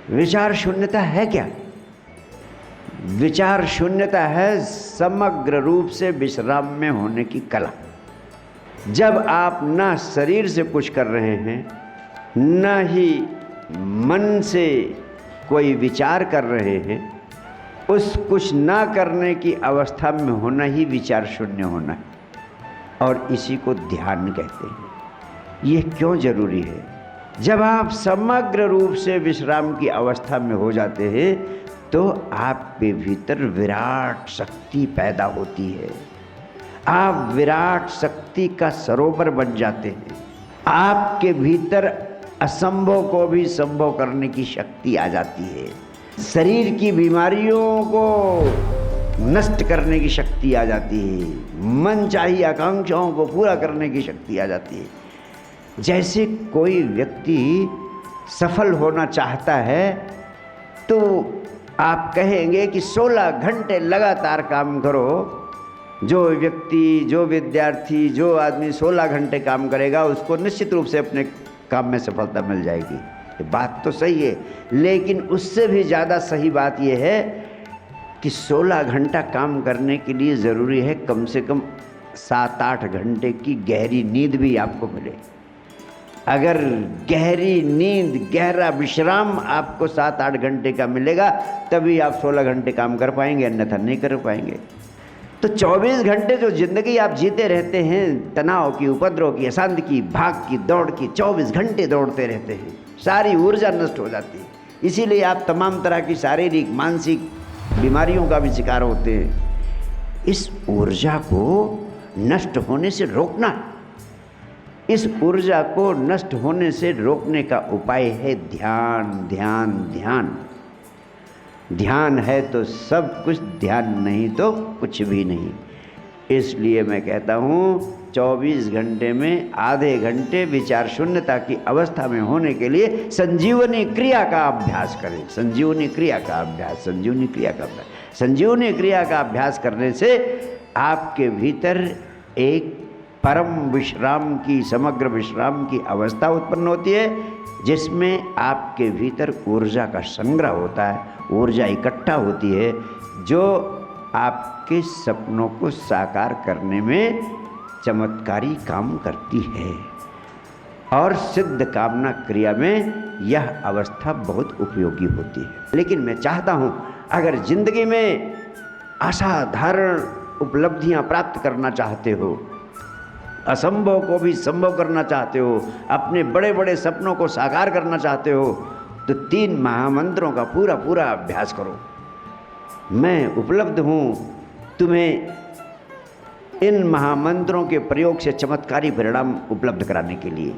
विचार शून्यता है क्या? विचार शून्यता है समग्र रूप से विश्राम में होने की कला। जब आप ना शरीर से कुछ कर रहे हैं, न ही मन से कोई विचार कर रहे हैं, उस कुछ ना करने की अवस्था में होना ही विचार शून्य होना है, और इसी को ध्यान कहते हैं। ये क्यों जरूरी है? जब आप समग्र रूप से विश्राम की अवस्था में हो जाते हैं तो आपके भीतर विराट शक्ति पैदा होती है। आप विराट शक्ति का सरोवर बन जाते हैं। आपके भीतर असंभव को भी संभव करने की शक्ति आ जाती है। शरीर की बीमारियों को नष्ट करने की शक्ति आ जाती है। मन चाहिए आकांक्षाओं को पूरा करने की शक्ति आ जाती है। जैसे कोई व्यक्ति सफल होना चाहता है तो आप कहेंगे कि 16 घंटे लगातार काम करो। जो व्यक्ति, जो विद्यार्थी, जो आदमी 16 घंटे काम करेगा उसको निश्चित रूप से अपने काम में सफलता मिल जाएगी। ये बात तो सही है, लेकिन उससे भी ज़्यादा सही बात यह है कि 16 घंटा काम करने के लिए ज़रूरी है कम से कम 7-8 घंटे की गहरी नींद भी आपको मिले। अगर गहरी नींद, गहरा विश्राम आपको 7-8 घंटे का मिलेगा तभी आप 16 घंटे काम कर पाएंगे, अन्यथा नहीं कर पाएंगे। तो 24 घंटे जो जिंदगी आप जीते रहते हैं, तनाव की, उपद्रव की, अशांति की, भाग की, दौड़ की, 24 घंटे दौड़ते रहते हैं, सारी ऊर्जा नष्ट हो जाती है। इसीलिए आप तमाम तरह की शारीरिक, मानसिक बीमारियों का भी शिकार होते हैं। इस ऊर्जा को नष्ट होने से रोकना, इस ऊर्जा को नष्ट होने से रोकने का उपाय है ध्यान, ध्यान, ध्यान। ध्यान है तो सब कुछ, ध्यान नहीं तो कुछ भी नहीं। इसलिए मैं कहता हूँ 24 घंटे में आधे घंटे विचार शून्यता की अवस्था में होने के लिए संजीवनी क्रिया का अभ्यास करें। संजीवनी क्रिया का अभ्यास, संजीवनी क्रिया का अभ्यास। संजीवनी क्रिया का अभ्यास करने से आपके भीतर एक परम विश्राम की, समग्र विश्राम की अवस्था उत्पन्न होती है, जिसमें आपके भीतर ऊर्जा का संग्रह होता है, ऊर्जा इकट्ठा होती है, जो आपके सपनों को साकार करने में चमत्कारी काम करती है। और सिद्ध कामना क्रिया में यह अवस्था बहुत उपयोगी होती है। लेकिन मैं चाहता हूँ, अगर जिंदगी में असाधारण उपलब्धियाँ प्राप्त करना चाहते हो, असंभव को भी संभव करना चाहते हो, अपने बड़े बड़े सपनों को साकार करना चाहते हो, तो 3 महामंत्रों का पूरा पूरा अभ्यास करो। मैं उपलब्ध हूँ तुम्हें इन महामंत्रों के प्रयोग से चमत्कारी परिणाम उपलब्ध कराने के लिए।